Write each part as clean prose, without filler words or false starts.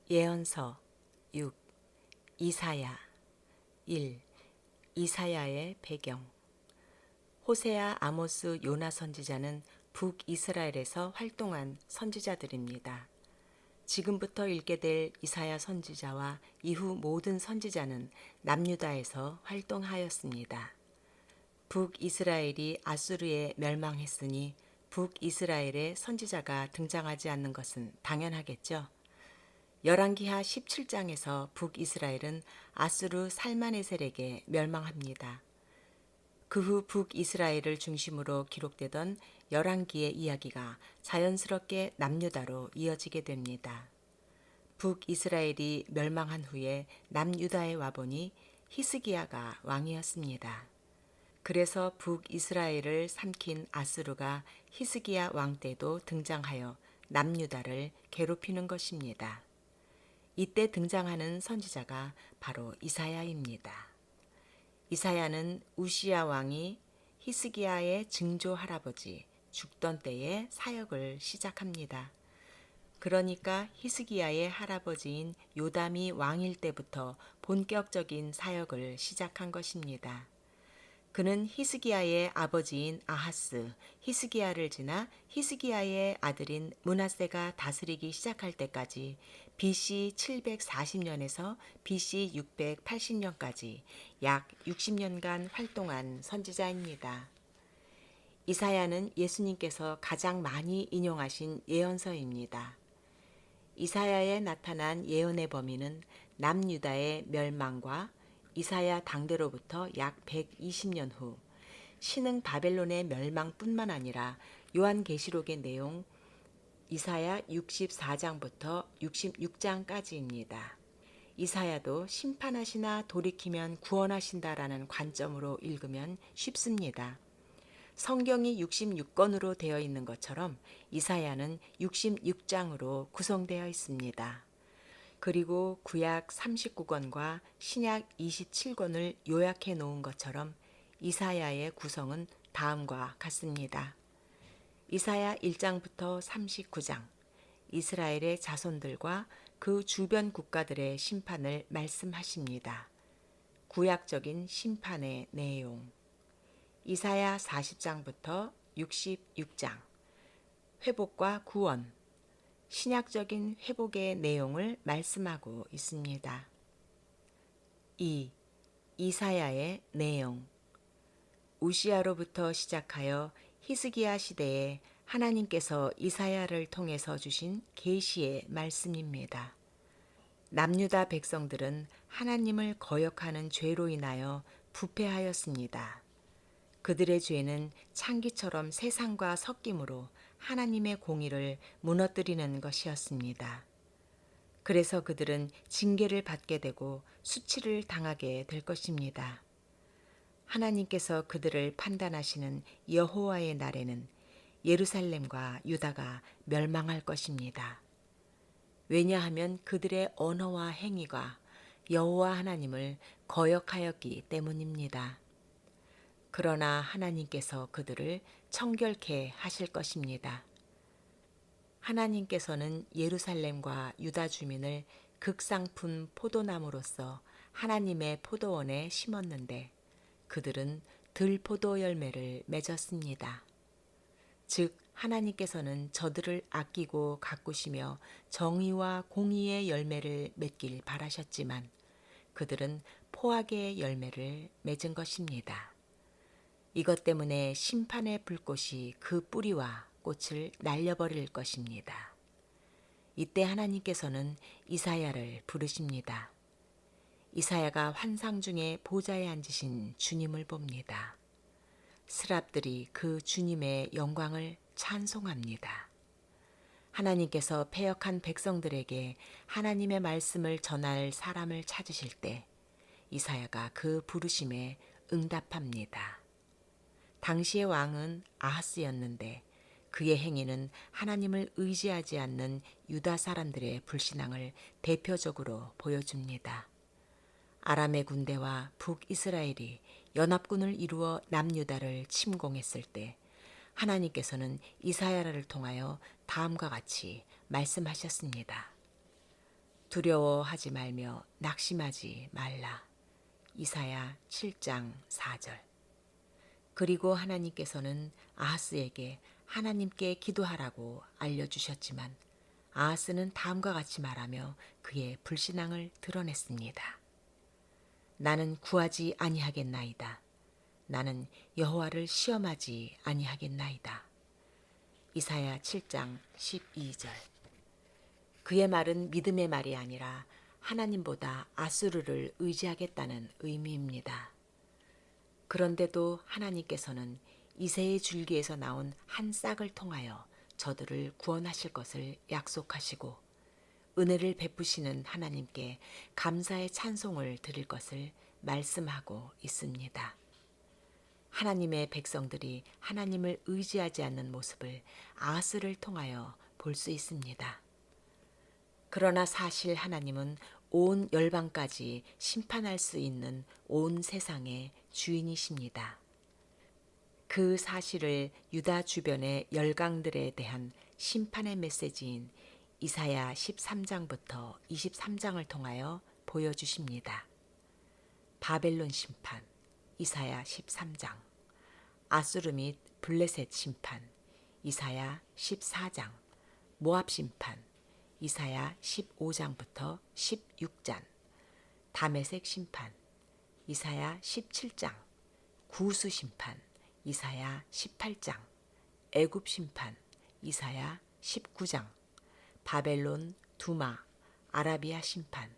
예언서 6. 이사야 1. 이사야의 배경. 호세아, 아모스, 요나 선지자는 북이스라엘에서 활동한 선지자들입니다. 지금부터 읽게 될 이사야 선지자와 이후 모든 선지자는 남유다에서 활동하였습니다. 북이스라엘이 아수르에 멸망했으니 북이스라엘의 선지자가 등장하지 않는 것은 당연하겠죠. 열왕기하 17장에서 북이스라엘은 아수르 살마네셀에게 멸망합니다. 그 후 북이스라엘을 중심으로 기록되던 열왕기의 이야기가 자연스럽게 남유다로 이어지게 됩니다. 북이스라엘이 멸망한 후에 남유다에 와보니 히스기야가 왕이었습니다. 그래서 북이스라엘을 삼킨 아수르가 히스기야 왕 때도 등장하여 남유다를 괴롭히는 것입니다. 이때 등장하는 선지자가 바로 이사야입니다. 이사야는 우시야 왕이 히스기야의 증조 할아버지 죽던 때에 사역을 시작합니다. 그러니까 히스기야의 할아버지인 요담이 왕일 때부터 본격적인 사역을 시작한 것입니다. 그는 히스기야의 아버지인 아하스, 히스기야를 지나 히스기야의 아들인 므낫세가 다스리기 시작할 때까지 BC 740년에서 BC 680년까지 약 60년간 활동한 선지자입니다. 이사야는 예수님께서 가장 많이 인용하신 예언서입니다. 이사야에 나타난 예언의 범위는 남유다의 멸망과 이사야 당대로부터 약 120년 후 신흥 바벨론의 멸망뿐만 아니라 요한계시록의 내용 이사야 64장부터 66장까지입니다. 이사야도 심판하시나 돌이키면 구원하신다라는 관점으로 읽으면 쉽습니다. 성경이 66권으로 되어 있는 것처럼 이사야는 66장으로 구성되어 있습니다. 그리고 구약 39권과 신약 27권을 요약해 놓은 것처럼 이사야의 구성은 다음과 같습니다. 이사야 1장부터 39장, 이스라엘의 자손들과 그 주변 국가들의 심판을 말씀하십니다. 구약적인 심판의 내용. 이사야 40장부터 66장, 회복과 구원, 신약적인 회복의 내용을 말씀하고 있습니다. 2. 이사야의 내용. 우시야로부터 시작하여 히스기야 시대에 하나님께서 이사야를 통해서 주신 계시의 말씀입니다. 남유다 백성들은 하나님을 거역하는 죄로 인하여 부패하였습니다. 그들의 죄는 창기처럼 세상과 섞임으로 하나님의 공의를 무너뜨리는 것이었습니다. 그래서 그들은 징계를 받게 되고 수치를 당하게 될 것입니다. 하나님께서 그들을 판단하시는 여호와의 날에는 예루살렘과 유다가 멸망할 것입니다. 왜냐하면 그들의 언어와 행위가 여호와 하나님을 거역하였기 때문입니다. 그러나 하나님께서 그들을 청결케 하실 것입니다. 하나님께서는 예루살렘과 유다 주민을 극상품 포도나무로서 하나님의 포도원에 심었는데 그들은 들포도 열매를 맺었습니다. 즉 하나님께서는 저들을 아끼고 가꾸시며 정의와 공의의 열매를 맺길 바라셨지만 그들은 포악의 열매를 맺은 것입니다. 이것 때문에 심판의 불꽃이 그 뿌리와 꽃을 날려버릴 것입니다. 이때 하나님께서는 이사야를 부르십니다. 이사야가 환상 중에 보좌에 앉으신 주님을 봅니다. 스랍들이 그 주님의 영광을 찬송합니다. 하나님께서 패역한 백성들에게 하나님의 말씀을 전할 사람을 찾으실 때 이사야가 그 부르심에 응답합니다. 당시의 왕은 아하스였는데 그의 행위는 하나님을 의지하지 않는 유다 사람들의 불신앙을 대표적으로 보여줍니다. 아람의 군대와 북이스라엘이 연합군을 이루어 남유다를 침공했을 때 하나님께서는 이사야를 통하여 다음과 같이 말씀하셨습니다. 두려워하지 말며 낙심하지 말라. 이사야 7장 4절. 그리고 하나님께서는 아하스에게 하나님께 기도하라고 알려주셨지만 아하스는 다음과 같이 말하며 그의 불신앙을 드러냈습니다. 나는 구하지 아니하겠나이다. 나는 여호와를 시험하지 아니하겠나이다. 이사야 7장 12절. 그의 말은 믿음의 말이 아니라 하나님보다 아수르를 의지하겠다는 의미입니다. 그런데도 하나님께서는 이새의 줄기에서 나온 한 싹을 통하여 저들을 구원하실 것을 약속하시고 은혜를 베푸시는 하나님께 감사의 찬송을 드릴 것을 말씀하고 있습니다. 하나님의 백성들이 하나님을 의지하지 않는 모습을 아하스를 통하여 볼 수 있습니다. 그러나 사실 하나님은 온 열방까지 심판할 수 있는 온 세상의 주인이십니다. 그 사실을 유다 주변의 열강들에 대한 심판의 메시지인 이사야 13장부터 23장을 통하여 보여주십니다. 바벨론 심판, 이사야 13장, 아수르 및 블레셋 심판, 이사야 14장, 모압 심판, 이사야 15장부터 16장, 다메섹 심판, 이사야 17장, 구스 심판, 이사야 18장, 애굽 심판, 이사야 19장, 바벨론, 두마, 아라비아 심판,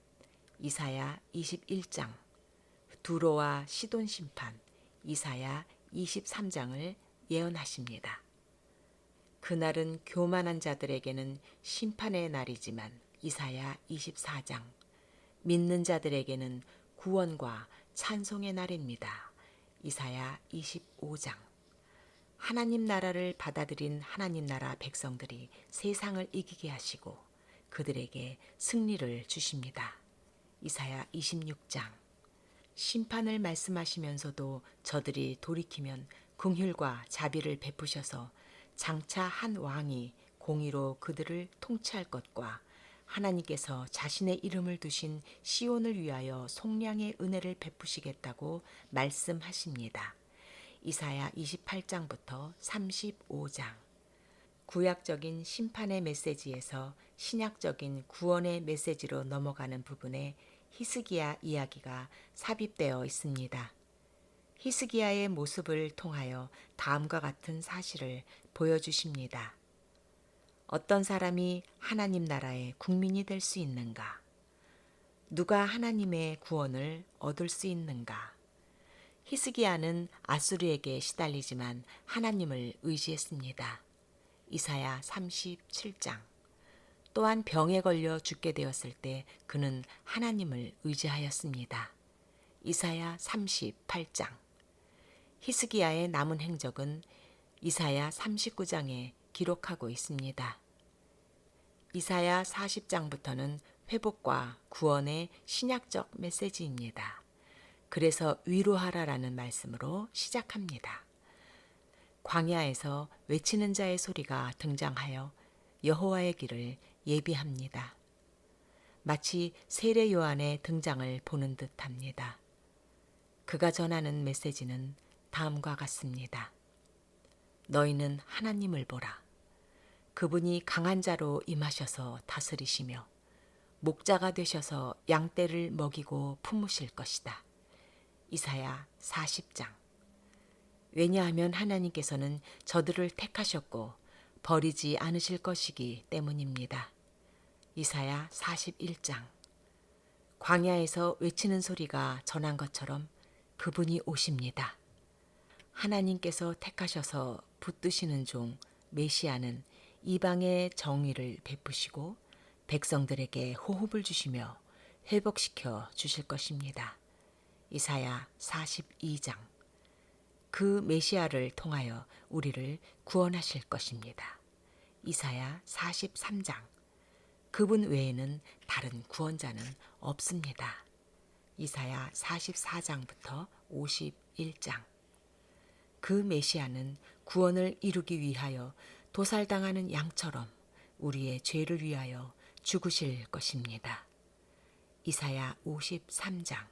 이사야 21장, 두로와 시돈 심판, 이사야 23장을 예언하십니다. 그날은 교만한 자들에게는 심판의 날이지만 이사야 24장, 믿는 자들에게는 구원과 찬송의 날입니다. 이사야 25장. 하나님 나라를 받아들인 하나님 나라 백성들이 세상을 이기게 하시고 그들에게 승리를 주십니다. 이사야 26장. 심판을 말씀하시면서도 저들이 돌이키면 긍휼과 자비를 베푸셔서 장차 한 왕이 공의로 그들을 통치할 것과 하나님께서 자신의 이름을 두신 시온을 위하여 속량의 은혜를 베푸시겠다고 말씀하십니다. 이사야 28장부터 35장. 구약적인 심판의 메시지에서 신약적인 구원의 메시지로 넘어가는 부분에 히스기야 이야기가 삽입되어 있습니다. 히스기야의 모습을 통하여 다음과 같은 사실을 보여주십니다. 어떤 사람이 하나님 나라의 국민이 될 수 있는가? 누가 하나님의 구원을 얻을 수 있는가? 히스기야는 아수르에게 시달리지만 하나님을 의지했습니다. 이사야 37장. 또한 병에 걸려 죽게 되었을 때 그는 하나님을 의지하였습니다. 이사야 38장. 히스기야의 남은 행적은 이사야 39장에 기록하고 있습니다. 이사야 40장부터는 회복과 구원의 신약적 메시지입니다. 그래서 위로하라라는 말씀으로 시작합니다. 광야에서 외치는 자의 소리가 등장하여 여호와의 길을 예비합니다. 마치 세례 요한의 등장을 보는 듯합니다. 그가 전하는 메시지는 다음과 같습니다. 너희는 하나님을 보라. 그분이 강한 자로 임하셔서 다스리시며 목자가 되셔서 양떼를 먹이고 품으실 것이다. 이사야 40장. 왜냐하면 하나님께서는 저들을 택하셨고 버리지 않으실 것이기 때문입니다. 이사야 41장. 광야에서 외치는 소리가 전한 것처럼 그분이 오십니다. 하나님께서 택하셔서 붙드시는 종 메시아는 이방의 정의를 베푸시고 백성들에게 호흡을 주시며 회복시켜 주실 것입니다. 이사야 42장. 그 메시아를 통하여 우리를 구원하실 것입니다. 이사야 43장. 그분 외에는 다른 구원자는 없습니다. 이사야 44장부터 51장. 그 메시아는 구원을 이루기 위하여 도살당하는 양처럼 우리의 죄를 위하여 죽으실 것입니다. 이사야 53장.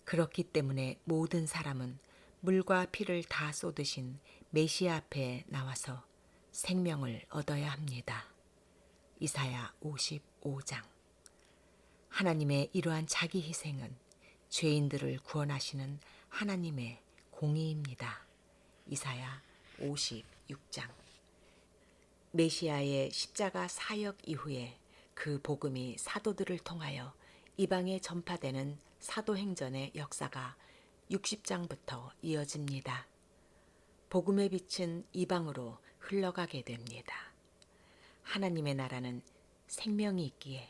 그렇기 때문에 모든 사람은 물과 피를 다 쏟으신 메시아 앞에 나와서 생명을 얻어야 합니다. 이사야 55장. 하나님의 이러한 자기 희생은 죄인들을 구원하시는 하나님의 공의입니다. 이사야 56장. 메시아의 십자가 사역 이후에 그 복음이 사도들을 통하여 이방에 전파되는 사도행전의 역사가 60장부터 이어집니다. 복음의 빛은 이방으로 흘러가게 됩니다. 하나님의 나라는 생명이 있기에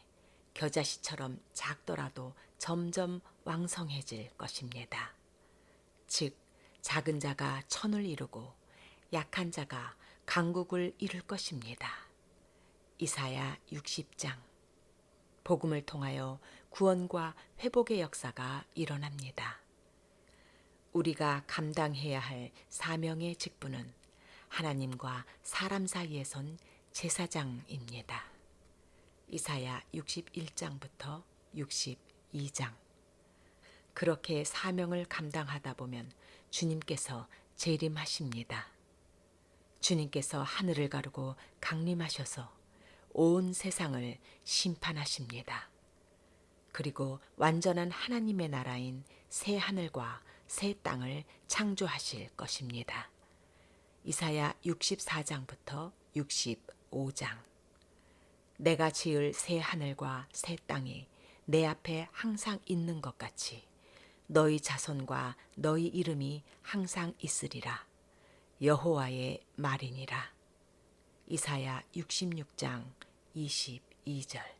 겨자씨처럼 작더라도 점점 왕성해질 것입니다. 즉, 작은 자가 천을 이루고 약한 자가 강국을 이룰 것입니다. 이사야 60장. 복음을 통하여 구원과 회복의 역사가 일어납니다. 우리가 감당해야 할 사명의 직분은 하나님과 사람 사이에 선 제사장입니다. 이사야 61장부터 62장. 그렇게 사명을 감당하다 보면 주님께서 재림하십니다. 주님께서 하늘을 가르고 강림하셔서 온 세상을 심판하십니다. 그리고 완전한 하나님의 나라인 새 하늘과 새 땅을 창조하실 것입니다. 이사야 64장부터 65장. 내가 지을 새 하늘과 새 땅이 내 앞에 항상 있는 것 같이 너희 자손과 너희 이름이 항상 있으리라. 여호와의 말이니라. 이사야 66장 22절.